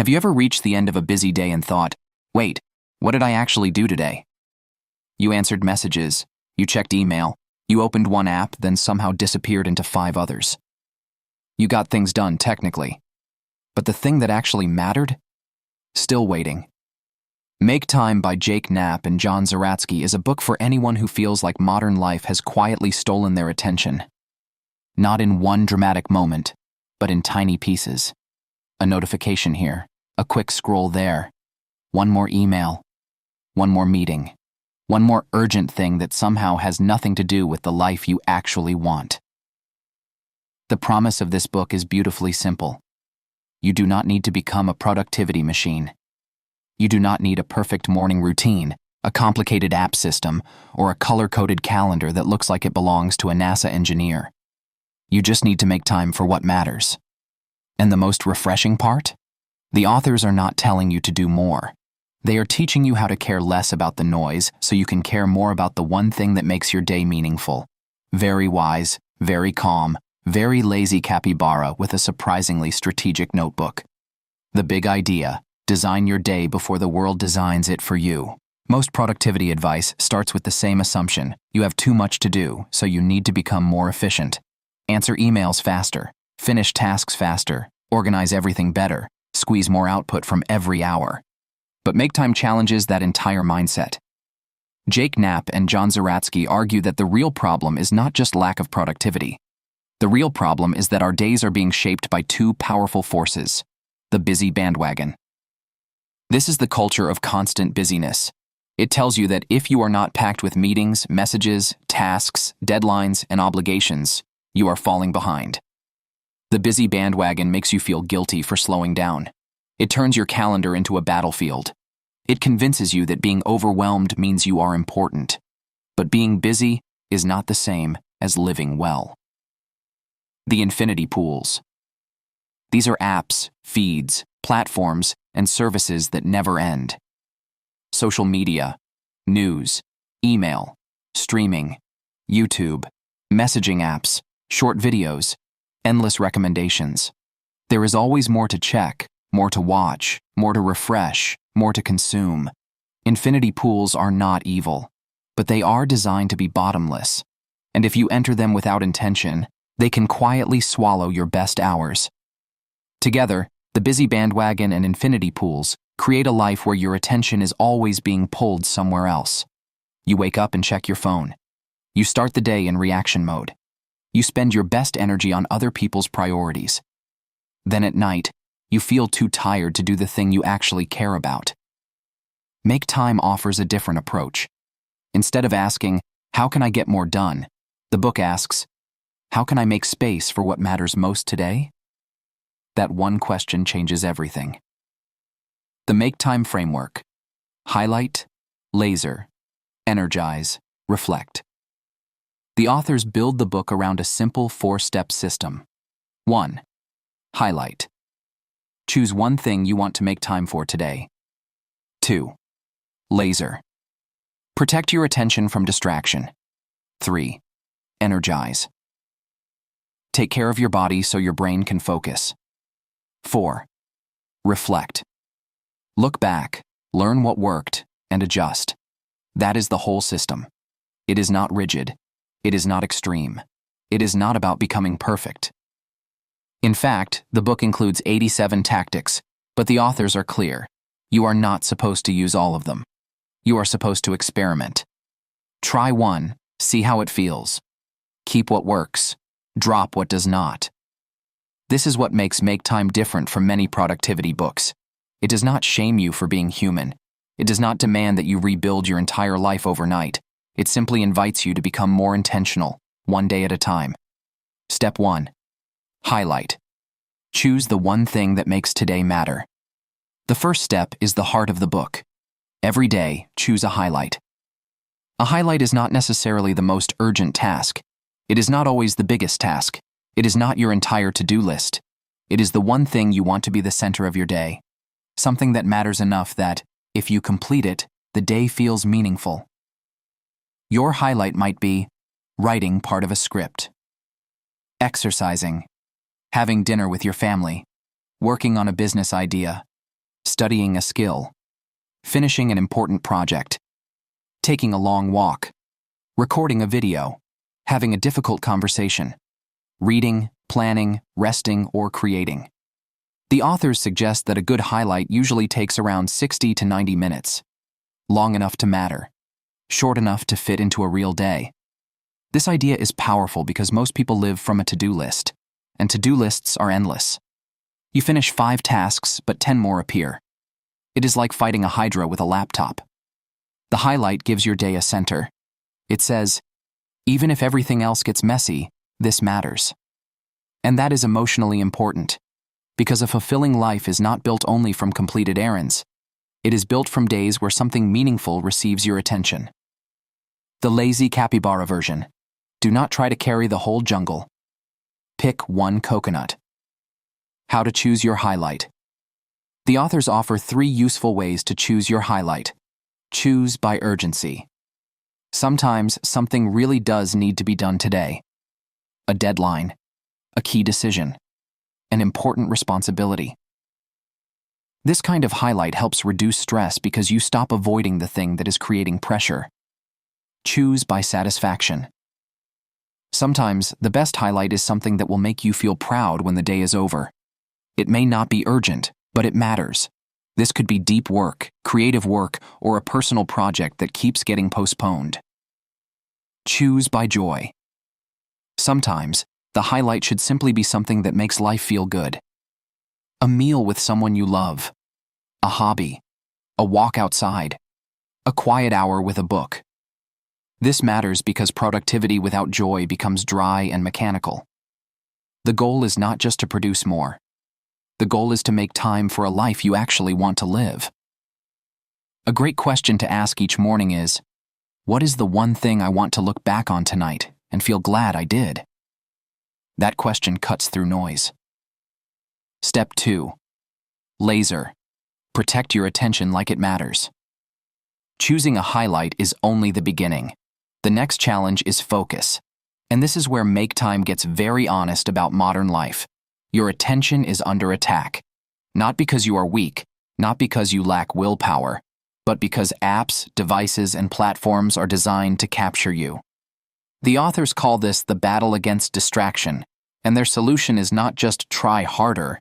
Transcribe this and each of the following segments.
Have you ever reached the end of a busy day and thought, wait, what did I actually do today? You answered messages, you checked email, you opened one app, then somehow disappeared into 5 others. You got things done, technically. But the thing that actually mattered? Still waiting. Make Time by Knapp and John Zeratsky is a book for anyone who feels like modern life has quietly stolen their attention. Not in one dramatic moment, but in tiny pieces. A notification here, a quick scroll there, one more email, one more meeting, one more urgent thing that somehow has nothing to do with the life you actually want. The promise of this book is beautifully simple. You do not need to become a productivity machine. You do not need a perfect morning routine, a complicated app system, or a color-coded calendar that looks like it belongs to a NASA engineer. You just need to make time for what matters. And the most refreshing part? The authors are not telling you to do more. They are teaching you how to care less about the noise so you can care more about the one thing that makes your day meaningful. Very wise, very calm, very lazy capybara with a surprisingly strategic notebook. The big idea: design your day before the world designs it for you. Most productivity advice starts with the same assumption. You have too much to do, so you need to become more efficient. Answer emails faster, finish tasks faster, organize everything better, squeeze more output from every hour. But Make Time challenges that entire mindset. Knapp and John Zeratsky argue that the real problem is not just lack of productivity. The real problem is that our days are being shaped by 2 powerful forces: the busy bandwagon. This is the culture of constant busyness. It tells you that if you are not packed with meetings, messages, tasks, deadlines, and obligations, you are falling behind. The busy bandwagon makes you feel guilty for slowing down. It turns your calendar into a battlefield. It convinces you that being overwhelmed means you are important. But being busy is not the same as living well. The infinity pools. These are apps, feeds, platforms, and services that never end. Social media, news, email, streaming, YouTube, messaging apps, short videos, endless recommendations. There is always more to check, more to watch, more to refresh, more to consume. Infinity pools are not evil, but they are designed to be bottomless. And if you enter them without intention, they can quietly swallow your best hours. Together, the busy bandwagon and infinity pools create a life where your attention is always being pulled somewhere else. You wake up and check your phone. You start the day in reaction mode. You spend your best energy on other people's priorities. Then at night, you feel too tired to do the thing you actually care about. Make Time offers a different approach. Instead of asking, how can I get more done? The book asks, how can I make space for what matters most today? That one question changes everything. The Make Time framework: highlight, laser, energize, reflect. The authors build the book around a simple 4-step system. 1. Highlight. Choose one thing you want to make time for today. 2. Laser. Protect your attention from distraction. 3. Energize. Take care of your body so your brain can focus. 4. Reflect. Look back, learn what worked, and adjust. That is the whole system. It is not rigid. It is not extreme. It is not about becoming perfect. In fact, the book includes 87 tactics, but the authors are clear. You are not supposed to use all of them. You are supposed to experiment. Try one, see how it feels. Keep what works, drop what does not. This is what makes Make Time different from many productivity books. It does not shame you for being human. It does not demand that you rebuild your entire life overnight. It simply invites you to become more intentional, one day at a time. Step 1. Highlight. Choose the one thing that makes today matter. The first step is the heart of the book. Every day, choose a highlight. A highlight is not necessarily the most urgent task. It is not always the biggest task. It is not your entire to-do list. It is the one thing you want to be the center of your day. Something that matters enough that, if you complete it, the day feels meaningful. Your highlight might be writing part of a script, exercising, having dinner with your family, working on a business idea, studying a skill, finishing an important project, taking a long walk, recording a video, having a difficult conversation, reading, planning, resting, or creating. The authors suggest that a good highlight usually takes around 60 to 90 minutes, long enough to matter, short enough to fit into a real day. This idea is powerful because most people live from a to-do list, and to-do lists are endless. You finish 5 tasks, but 10 more appear. It is like fighting a hydra with a laptop. The highlight gives your day a center. It says, even if everything else gets messy, this matters. And that is emotionally important, because a fulfilling life is not built only from completed errands. It is built from days where something meaningful receives your attention. The Lazy Capybara version. Do not try to carry the whole jungle. Pick one coconut. How to choose your highlight. The authors offer 3 useful ways to choose your highlight. Choose by urgency. Sometimes something really does need to be done today. A deadline, a key decision, an important responsibility. This kind of highlight helps reduce stress because you stop avoiding the thing that is creating pressure. Choose by satisfaction. Sometimes the best highlight is something that will make you feel proud when the day is over. It may not be urgent, but it matters. This could be deep work, creative work, or a personal project that keeps getting postponed. Choose by joy. Sometimes, the highlight should simply be something that makes life feel good. A meal with someone you love, a hobby, a walk outside, a quiet hour with a book. This matters because productivity without joy becomes dry and mechanical. The goal is not just to produce more. The goal is to make time for a life you actually want to live. A great question to ask each morning is, what is the one thing I want to look back on tonight and feel glad I did? That question cuts through noise. Step 2. Laser. Protect your attention like it matters. Choosing a highlight is only the beginning. The next challenge is focus. And this is where Make Time gets very honest about modern life. Your attention is under attack. Not because you are weak, not because you lack willpower, but because apps, devices, and platforms are designed to capture you. The authors call this the battle against distraction, and their solution is not just try harder.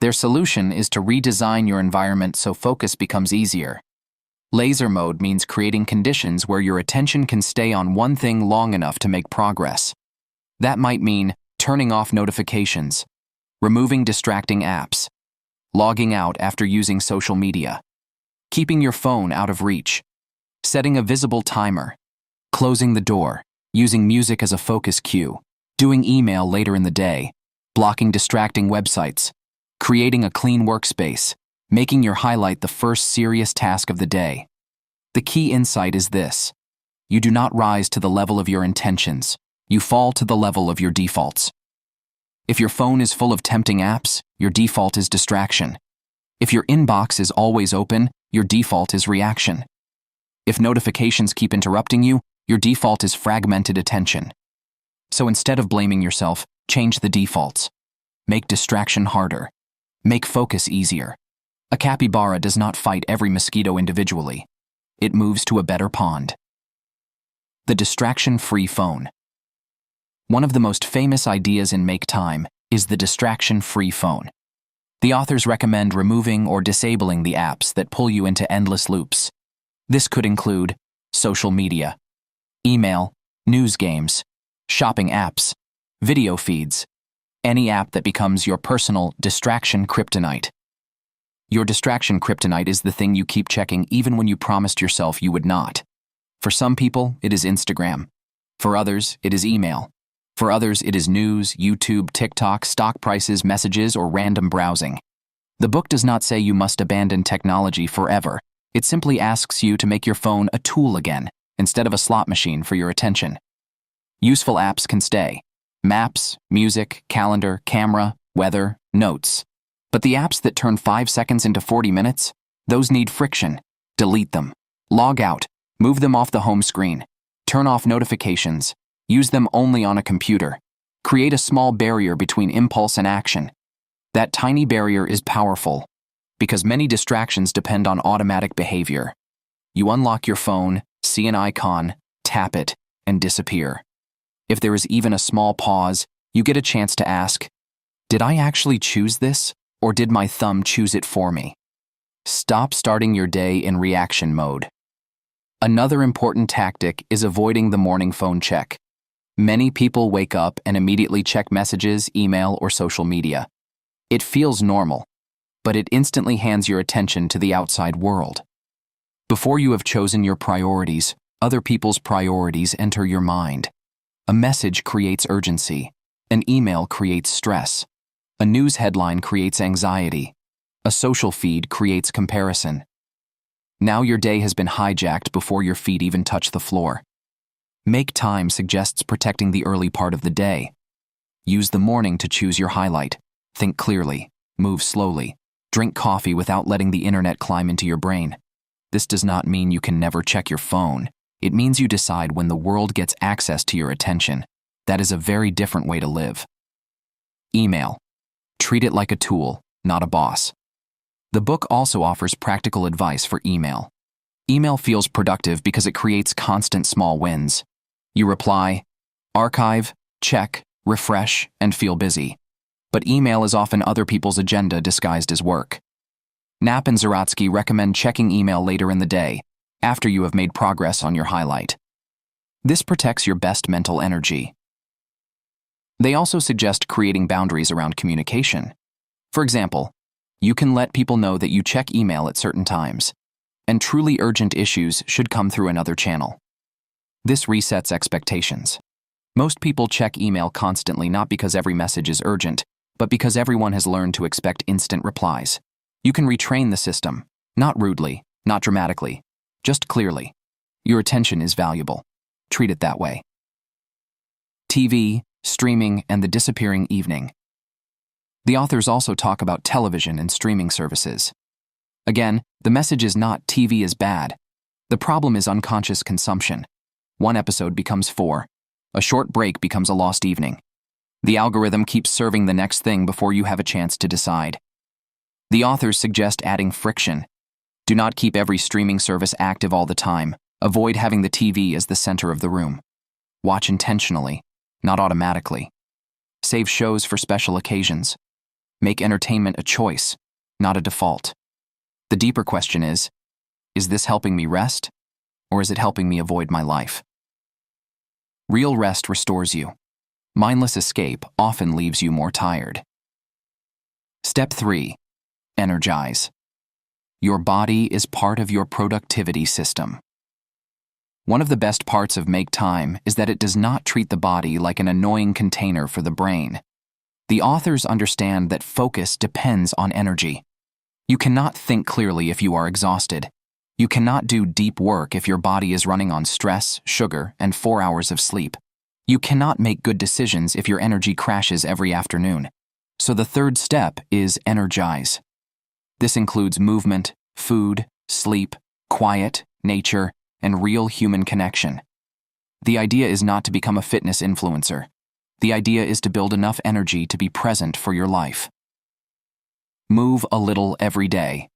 Their solution is to redesign your environment so focus becomes easier. Laser mode means creating conditions where your attention can stay on one thing long enough to make progress. That might mean turning off notifications, removing distracting apps, logging out after using social media, keeping your phone out of reach, setting a visible timer, closing the door, using music as a focus cue, doing email later in the day, blocking distracting websites, creating a clean workspace, making your highlight the first serious task of the day. The key insight is this: you do not rise to the level of your intentions, you fall to the level of your defaults. If your phone is full of tempting apps, your default is distraction. If your inbox is always open, your default is reaction. If notifications keep interrupting you, your default is fragmented attention. So instead of blaming yourself, change the defaults. Make distraction harder. Make focus easier. A capybara does not fight every mosquito individually. It moves to a better pond. The distraction-free phone. One of the most famous ideas in Make Time is the distraction-free phone. The authors recommend removing or disabling the apps that pull you into endless loops. This could include social media, email, news games, shopping apps, video feeds, any app that becomes your personal distraction kryptonite. Your distraction kryptonite is the thing you keep checking even when you promised yourself you would not. For some people, it is Instagram. For others, it is email. For others, it is news, YouTube, TikTok, stock prices, messages, or random browsing. The book does not say you must abandon technology forever. It simply asks you to make your phone a tool again, instead of a slot machine for your attention. Useful apps can stay. Maps, music, calendar, camera, weather, notes. But the apps that turn 5 seconds into 40 minutes, those need friction. Delete them. Log out. Move them off the home screen. Turn off notifications. Use them only on a computer. Create a small barrier between impulse and action. That tiny barrier is powerful. Because many distractions depend on automatic behavior. You unlock your phone, see an icon, tap it, and disappear. If there is even a small pause, you get a chance to ask, did I actually choose this, or did my thumb choose it for me? Stop starting your day in reaction mode. Another important tactic is avoiding the morning phone check. Many people wake up and immediately check messages, email, or social media. It feels normal, but it instantly hands your attention to the outside world. Before you have chosen your priorities, other people's priorities enter your mind. A message creates urgency. An email creates stress. A news headline creates anxiety. A social feed creates comparison. Now your day has been hijacked before your feet even touch the floor. Make time suggests protecting the early part of the day. Use the morning to choose your highlight. Think clearly. Move slowly. Drink coffee without letting the internet climb into your brain. This does not mean you can never check your phone. It means you decide when the world gets access to your attention. That is a very different way to live. Email. Treat it like a tool, not a boss. The book also offers practical advice for email. Email feels productive because it creates constant small wins. You reply, archive, check, refresh, and feel busy. But email is often other people's agenda disguised as work. Knapp and Zeratsky recommend checking email later in the day, after you have made progress on your highlight. This protects your best mental energy. They also suggest creating boundaries around communication. For example, you can let people know that you check email at certain times, and truly urgent issues should come through another channel. This resets expectations. Most people check email constantly not because every message is urgent, but because everyone has learned to expect instant replies. You can retrain the system, not rudely, not dramatically, just clearly. Your attention is valuable. Treat it that way. TV, streaming, and the disappearing evening. The authors also talk about television and streaming services. Again, the message is not TV is bad. The problem is unconscious consumption. One episode becomes 4. A short break becomes a lost evening. The algorithm keeps serving the next thing before you have a chance to decide. The authors suggest adding friction. Do not keep every streaming service active all the time. Avoid having the TV as the center of the room. Watch intentionally, not automatically. Save shows for special occasions. Make entertainment a choice, not a default. The deeper question is this helping me rest, or is it helping me avoid my life? Real rest restores you. Mindless escape often leaves you more tired. Step 3. Energize. Your body is part of your productivity system. One of the best parts of Make Time is that it does not treat the body like an annoying container for the brain. The authors understand that focus depends on energy. You cannot think clearly if you are exhausted. You cannot do deep work if your body is running on stress, sugar, and 4 hours of sleep. You cannot make good decisions if your energy crashes every afternoon. So the third step is energize. This includes movement, food, sleep, quiet, nature, and real human connection. The idea is not to become a fitness influencer. The idea is to build enough energy to be present for your life. Move a little every day.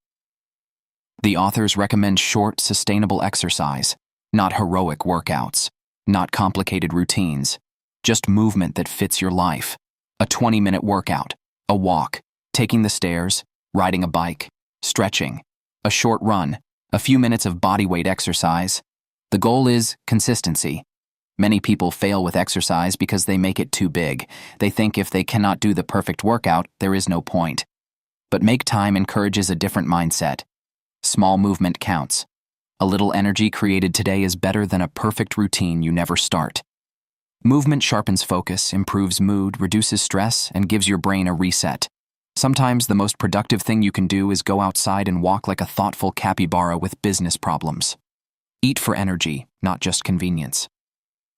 The authors recommend short, sustainable exercise, not heroic workouts, not complicated routines, just movement that fits your life. A 20-minute workout, a walk, taking the stairs, riding a bike, stretching, a short run, a few minutes of bodyweight exercise. The goal is consistency. Many people fail with exercise because they make it too big. They think if they cannot do the perfect workout, there is no point. But Make Time encourages a different mindset. Small movement counts. A little energy created today is better than a perfect routine you never start. Movement sharpens focus, improves mood, reduces stress, and gives your brain a reset. Sometimes the most productive thing you can do is go outside and walk like a thoughtful capybara with business problems. Eat for energy, not just convenience.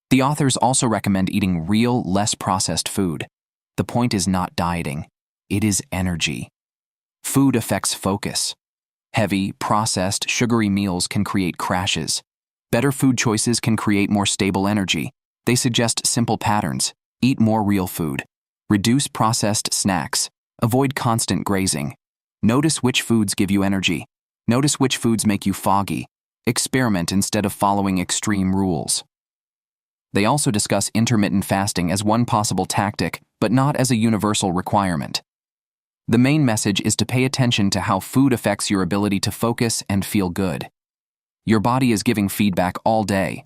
The authors also recommend eating real, less processed food. The point is not dieting. It is energy. Food affects focus. Heavy, processed, sugary meals can create crashes. Better food choices can create more stable energy. They suggest simple patterns. Eat more real food. Reduce processed snacks. Avoid constant grazing. Notice which foods give you energy. Notice which foods make you foggy. Experiment instead of following extreme rules. They also discuss intermittent fasting as one possible tactic, but not as a universal requirement. The main message is to pay attention to how food affects your ability to focus and feel good. Your body is giving feedback all day.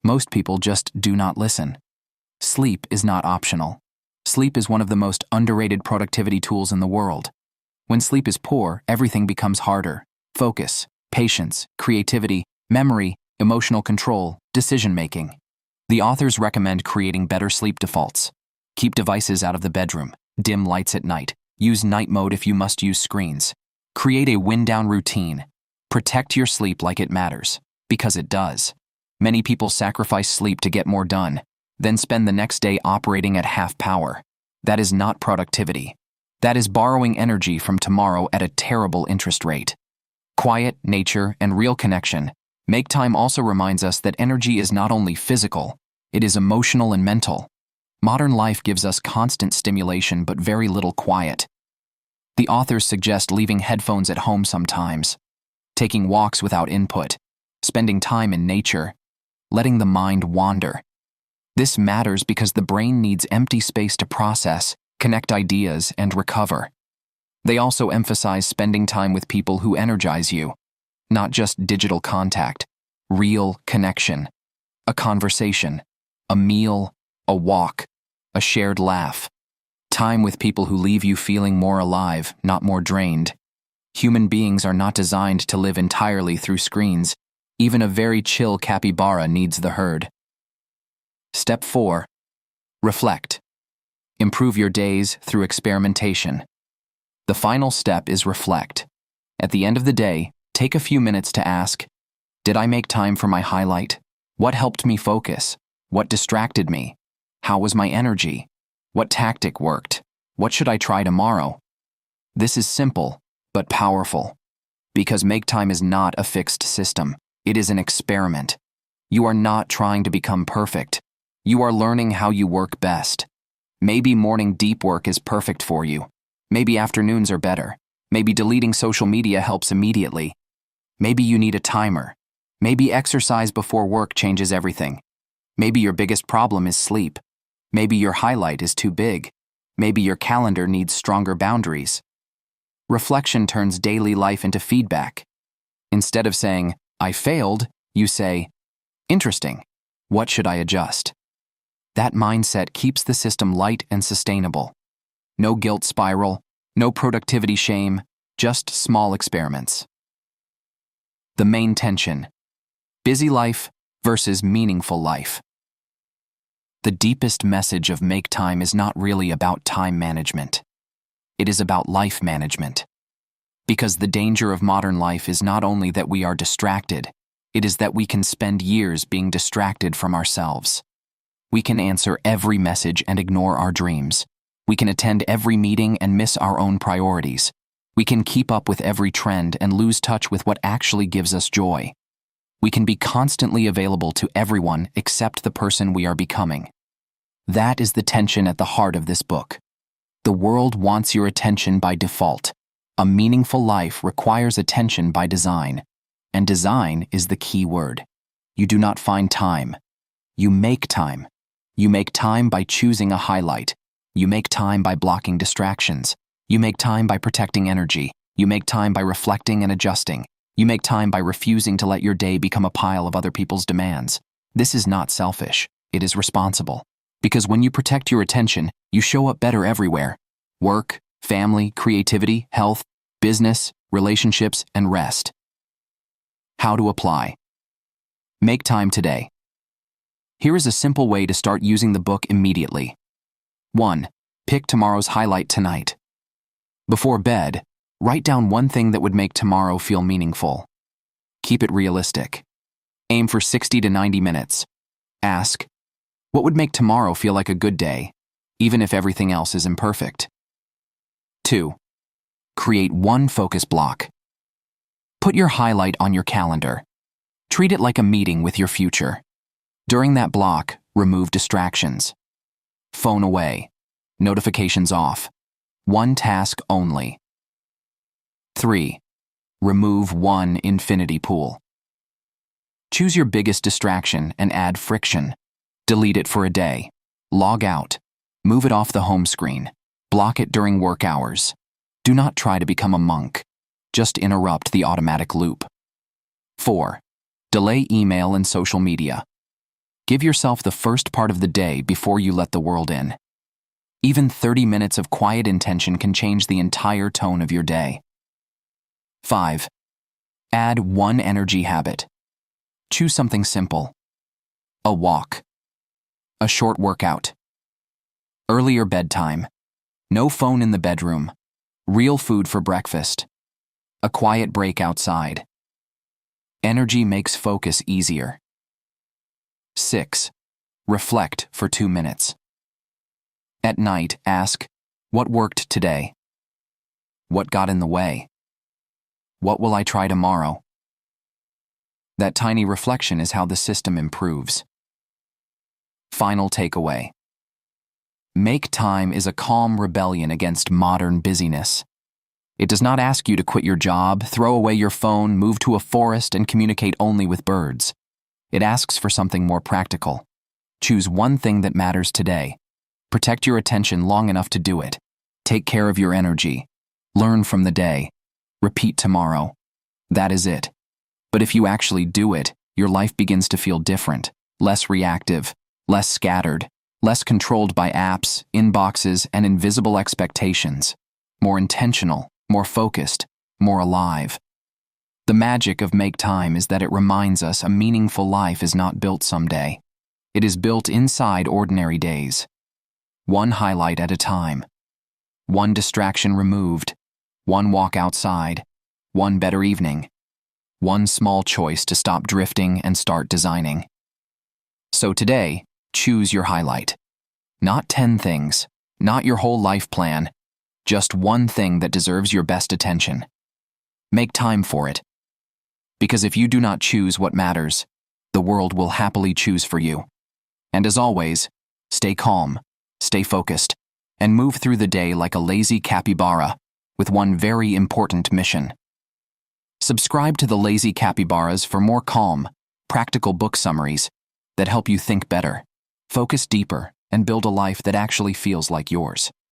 Most people just do not listen. Sleep is not optional. Sleep is one of the most underrated productivity tools in the world. When sleep is poor, everything becomes harder. Focus, patience, creativity, memory, emotional control, decision-making. The authors recommend creating better sleep defaults. Keep devices out of the bedroom. Dim lights at night. Use night mode if you must use screens. Create a wind-down routine. Protect your sleep like it matters, because it does. Many people sacrifice sleep to get more done, then spend the next day operating at half power. That is not productivity. That is borrowing energy from tomorrow at a terrible interest rate. Quiet, nature, and real connection. Make time also reminds us that energy is not only physical, it is emotional and mental. Modern life gives us constant stimulation but very little quiet. The authors suggest leaving headphones at home sometimes, taking walks without input, spending time in nature, letting the mind wander. This matters because the brain needs empty space to process, connect ideas, and recover. They also emphasize spending time with people who energize you. Not just digital contact, real connection. A conversation, a meal, a walk, a shared laugh. Time with people who leave you feeling more alive, not more drained. Human beings are not designed to live entirely through screens. Even a very chill capybara needs the herd. Step 4. Reflect. Improve your days through experimentation. The final step is reflect. At the end of the day, take a few minutes to ask, did I make time for my highlight? What helped me focus? What distracted me? How was my energy? What tactic worked? What should I try tomorrow? This is simple, but powerful. Because make time is not a fixed system. It is an experiment. You are not trying to become perfect. You are learning how you work best. Maybe morning deep work is perfect for you. Maybe afternoons are better. Maybe deleting social media helps immediately. Maybe you need a timer. Maybe exercise before work changes everything. Maybe your biggest problem is sleep. Maybe your highlight is too big. Maybe your calendar needs stronger boundaries. Reflection turns daily life into feedback. Instead of saying, I failed, you say, interesting. What should I adjust? That mindset keeps the system light and sustainable. No guilt spiral, no productivity shame, just small experiments. The main tension: busy life versus meaningful life. The deepest message of Make Time is not really about time management. It is about life management. Because the danger of modern life is not only that we are distracted, it is that we can spend years being distracted from ourselves. We can answer every message and ignore our dreams. We can attend every meeting and miss our own priorities. We can keep up with every trend and lose touch with what actually gives us joy. We can be constantly available to everyone except the person we are becoming. That is the tension at the heart of this book. The world wants your attention by default. A meaningful life requires attention by design. And design is the key word. You do not find time. You make time. You make time by choosing a highlight. You make time by blocking distractions. You make time by protecting energy. You make time by reflecting and adjusting. You make time by refusing to let your day become a pile of other people's demands. This is not selfish. It is responsible. Because when you protect your attention, you show up better everywhere. Work, family, creativity, health, business, relationships, and rest. How to apply. Make time today. Here is a simple way to start using the book immediately. 1. Pick tomorrow's highlight tonight. Before bed, write down one thing that would make tomorrow feel meaningful. Keep it realistic. Aim for 60 to 90 minutes. Ask, what would make tomorrow feel like a good day, even if everything else is imperfect? 2. Create one focus block. Put your highlight on your calendar. Treat it like a meeting with your future. During that block, remove distractions. Phone away. Notifications off. One task only. 3. Remove one infinity pool. Choose your biggest distraction and add friction. Delete it for a day. Log out. Move it off the home screen. Block it during work hours. Do not try to become a monk. Just interrupt the automatic loop. 4. Delay email and social media. Give yourself the first part of the day before you let the world in. Even 30 minutes of quiet intention can change the entire tone of your day. 5. Add one energy habit. Choose something simple. A walk. A short workout. Earlier bedtime. No phone in the bedroom. Real food for breakfast. A quiet break outside. Energy makes focus easier. 6. Reflect for 2 minutes. At night, ask, what worked today? What got in the way? What will I try tomorrow? That tiny reflection is how the system improves. Final takeaway. Make time is a calm rebellion against modern busyness. It does not ask you to quit your job, throw away your phone, move to a forest, and communicate only with birds. It asks for something more practical. Choose one thing that matters today. Protect your attention long enough to do it. Take care of your energy. Learn from the day. Repeat tomorrow. That is it. But if you actually do it, your life begins to feel different, less reactive, less scattered, less controlled by apps, inboxes, and invisible expectations. More intentional, more focused, more alive. The magic of Make Time is that it reminds us a meaningful life is not built someday. It is built inside ordinary days. One highlight at a time. One distraction removed. One walk outside. One better evening. One small choice to stop drifting and start designing. So today, choose your highlight. Not 10 things, not your whole life plan, just one thing that deserves your best attention. Make time for it. Because if you do not choose what matters, the world will happily choose for you. And as always, stay calm, stay focused, and move through the day like a lazy capybara with one very important mission. Subscribe to the Lazy Capybaras for more calm, practical book summaries that help you think better, focus deeper, and build a life that actually feels like yours.